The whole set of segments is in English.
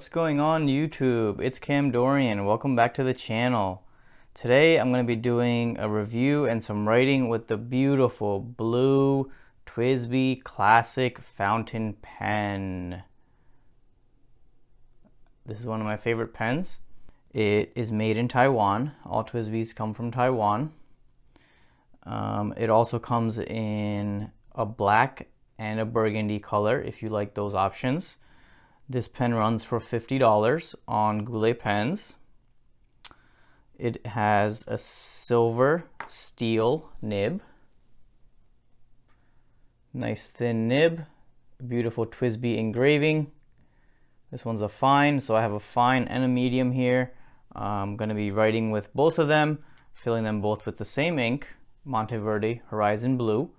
What's going on YouTube? It's Kamdorian. Welcome back to the channel. Today I'm going to be doing a review and some writing with the beautiful blue TWSBI Classic Fountain Pen. This is one of my favorite pens. It is made in Taiwan. All TWSBIs come from Taiwan. It also comes in a black and a burgundy color if you like those options. This pen runs for $50 on Goulet Pens. It has a silver steel nib. Nice thin nib. Beautiful TWSBI engraving. This one's a fine, so I have a fine and a medium here. I'm going to be writing with both of them, filling them both with the same ink, Monteverde Horizon Blue.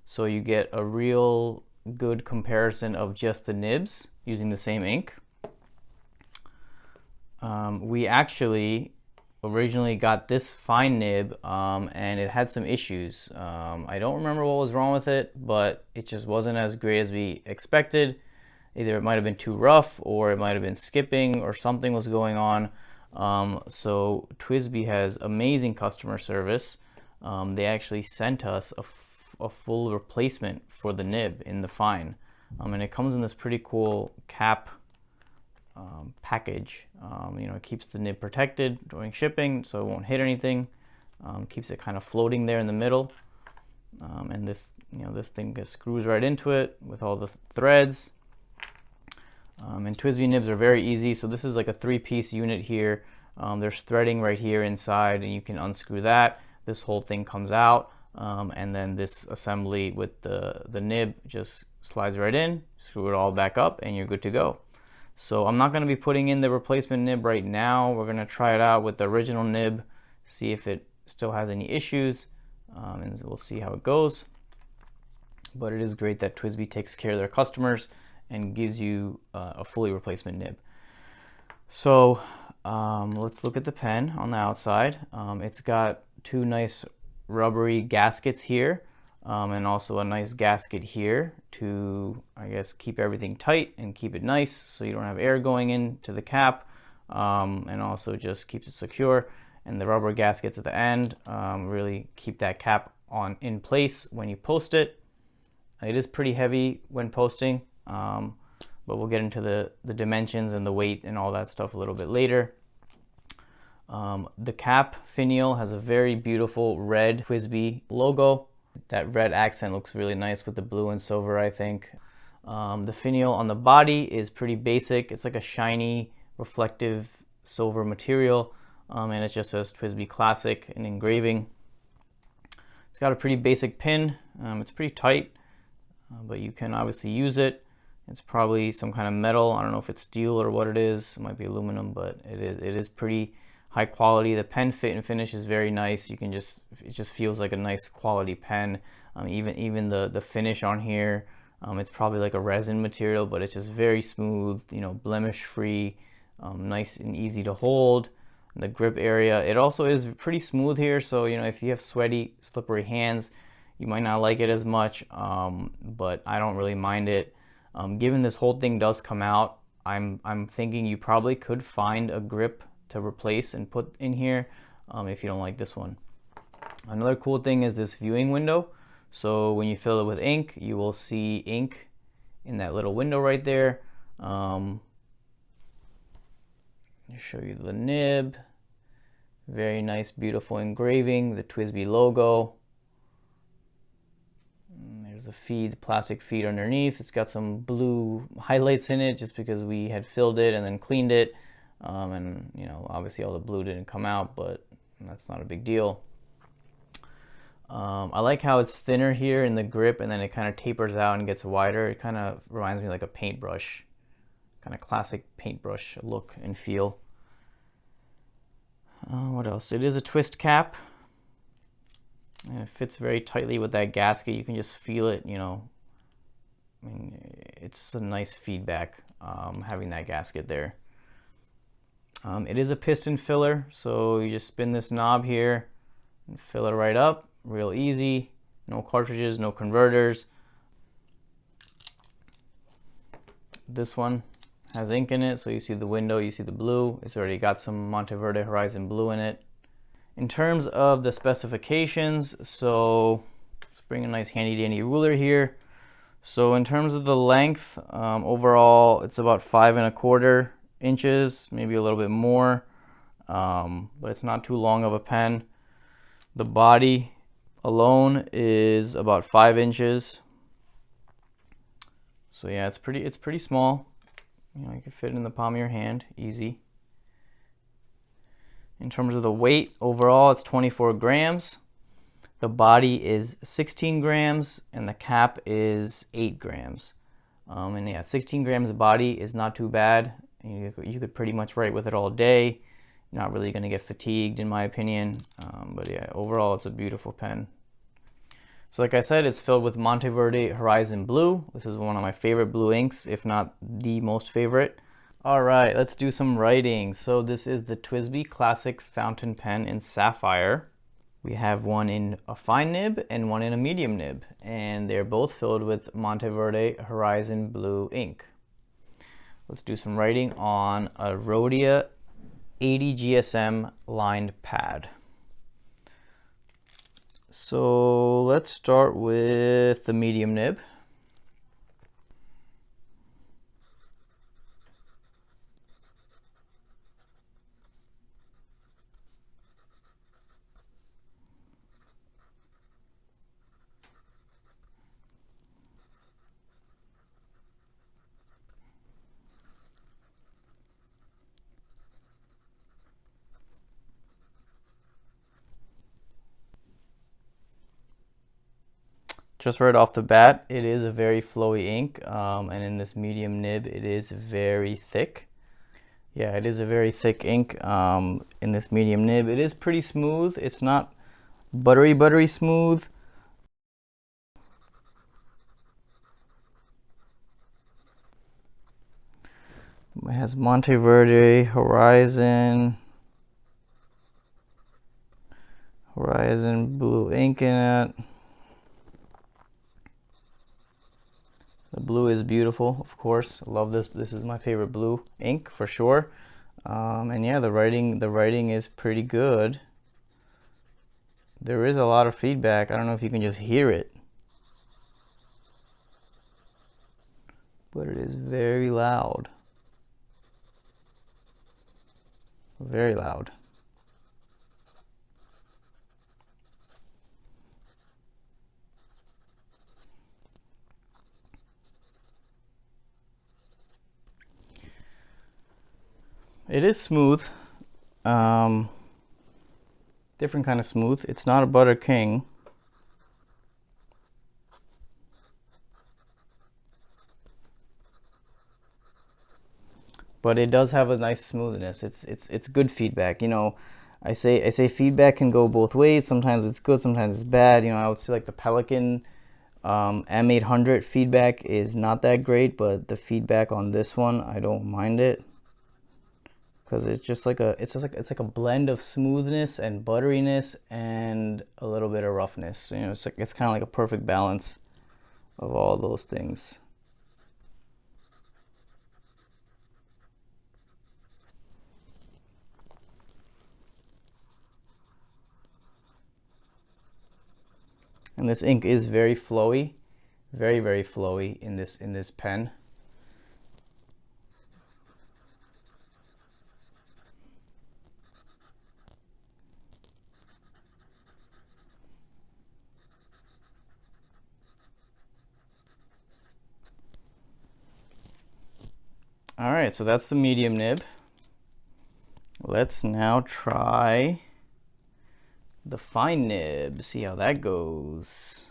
So you get a real good comparison of just the nibs using the same ink. We actually originally got this fine nib and it had some issues. I don't remember what was wrong with it, but it just wasn't as great as we expected. Either it might have been too rough or it might have been skipping or something was going on. So TWSBI has amazing customer service. They actually sent us a full replacement for the nib in the fine. And it comes in this pretty cool cap package. It keeps the nib protected during shipping so it won't hit anything. Keeps it kind of floating there in the middle. And this thing just screws right into it with all the threads. And TWSBI nibs are very easy. So this is like a 3-piece unit here. There's threading right here inside and you can unscrew that. This whole thing comes out. And then this assembly with the nib just slides right in, screw it all back up, and you're good to go. So I'm not going to be putting in the replacement nib right now. We're going to try it out with the original nib, see if it still has any issues, and we'll see how it goes. But it is great that TWSBI takes care of their customers and gives you a fully replacement nib. So let's look at the pen on the outside. It's got two nice rubbery gaskets here, and also a nice gasket here to, I guess, keep everything tight and keep it nice so you don't have air going into the cap, and also just keeps it secure. And the rubber gaskets at the end really keep that cap in place when you post it. It is pretty heavy when posting, but we'll get into the dimensions and the weight and all that stuff a little bit later. The cap finial has a very beautiful red TWSBI logo. That red accent looks really nice with the blue and silver, I think. The finial on the body is pretty basic. It's like a shiny, reflective silver material, and it just says TWSBI Classic in engraving. It's got a pretty basic pin. It's pretty tight, but you can obviously use it. It's probably some kind of metal. I don't know if it's steel or what it is. It might be aluminum, but it is pretty high quality. The pen fit and finish is very nice. It just feels like a nice quality pen. Even the finish on here, it's probably like a resin material, but it's just very smooth, blemish free, nice and easy to hold. The grip area, it also is pretty smooth here, so if you have sweaty, slippery hands, you might not like it as much, but I don't really mind it. Given this whole thing does come out, I'm thinking you probably could find a grip to replace and put in here if you don't like this one. Another cool thing is this viewing window. So when you fill it with ink, you will see ink in that little window right there. I'll show you the nib. Very nice, beautiful engraving, the TWSBI logo. And there's the feed, the plastic feed underneath. It's got some blue highlights in it just because we had filled it and then cleaned it. And obviously all the blue didn't come out, but that's not a big deal. I like how it's thinner here in the grip and then it kind of tapers out and gets wider. It kind of reminds me like a paintbrush, kind of classic paintbrush look and feel. What else? It is a twist cap and it fits very tightly with that gasket. You can just feel it, it's a nice feedback having that gasket there. It is a piston filler, so you just spin this knob here and fill it right up, real easy. No cartridges, no converters. This one has ink in it. So you see the window, you see the blue. It's already got some Monteverde Horizon blue in it. In terms of the specifications, so let's bring a nice handy dandy ruler here. So in terms of the length, overall it's about 5¼ inches, maybe a little bit more, but it's not too long of a pen. The body alone is about 5 inches. So yeah, it's pretty small. You know, you can fit it in the palm of your hand, easy. In terms of the weight, overall it's 24 grams. The body is 16 grams and the cap is 8 grams. And yeah, 16 grams of body is not too bad. You could pretty much write with it all day. You're not really going to get fatigued, in my opinion. But yeah, overall it's a beautiful pen. So like I said, it's filled with Monteverde Horizon Blue. This is one of my favorite blue inks, if not the most favorite. All right, let's do some writing. So this is the TWSBI Classic Fountain Pen in Sapphire. We have one in a fine nib and one in a medium nib, and they're both filled with Monteverde Horizon Blue ink. Let's do some writing on a Rhodia 80 GSM lined pad. So let's start with the medium nib. Just right off the bat, it is a very flowy ink, and in this medium nib, it is very thick. Yeah, it is a very thick ink in this medium nib. It is pretty smooth. It's not buttery smooth. It has Monteverde Horizon blue ink in it. The blue is beautiful, of course. I love this. This is my favorite blue ink for sure. And yeah, the writing is pretty good. There is a lot of feedback. I don't know if you can just hear it, but it is very loud. Very loud. It is smooth, different kind of smooth. It's not a Butter King. But it does have a nice smoothness. It's good feedback. You know, I say feedback can go both ways. Sometimes it's good, sometimes it's bad. You know, I would say like the Pelican M800 feedback is not that great, but the feedback on this one, I don't mind it. Because it's just like a blend of smoothness and butteriness and a little bit of roughness. You know, it's kind of like a perfect balance of all those things. And this ink is very flowy, very flowy in this pen. All right, so that's the medium nib. Let's now try the fine nib, see how that goes.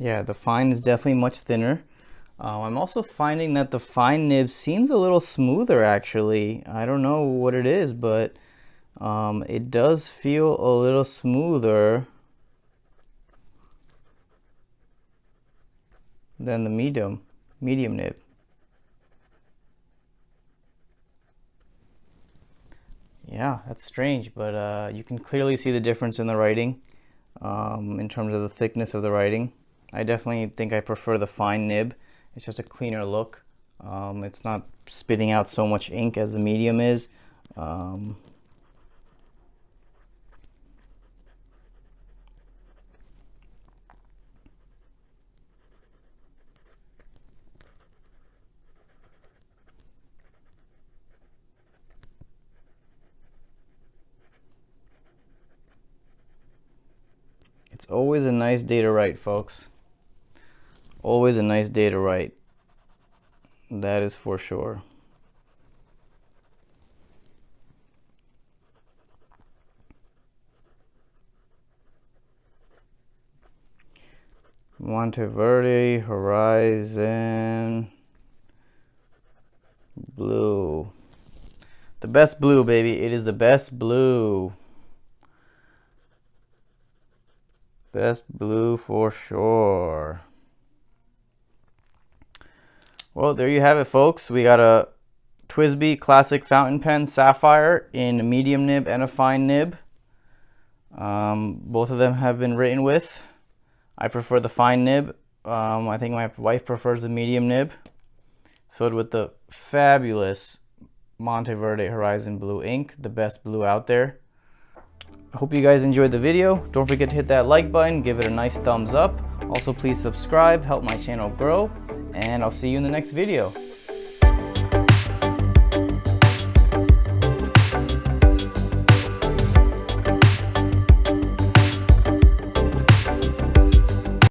Yeah, the fine is definitely much thinner. I'm also finding that the fine nib seems a little smoother actually. I don't know what it is, but it does feel a little smoother than the medium nib. Yeah, that's strange, but you can clearly see the difference in the writing in terms of the thickness of the writing. I definitely think I prefer the fine nib. It's just a cleaner look. It's not spitting out so much ink as the medium is. It's always a nice day to write, folks. Always a nice day to write. That is for sure. Monteverde, Horizon, blue. The best blue, baby. It is the best blue. Best blue for sure. Well, there you have it, folks. We got a TWSBI Classic Fountain Pen Sapphire in a medium nib and a fine nib. Both of them have been written with. I prefer the fine nib. I think my wife prefers the medium nib. Filled with the fabulous Monteverde Horizon Blue ink, the best blue out there. I hope you guys enjoyed the video. Don't forget to hit that like button, give it a nice thumbs up. Also, please subscribe, help my channel grow, and I'll see you in the next video.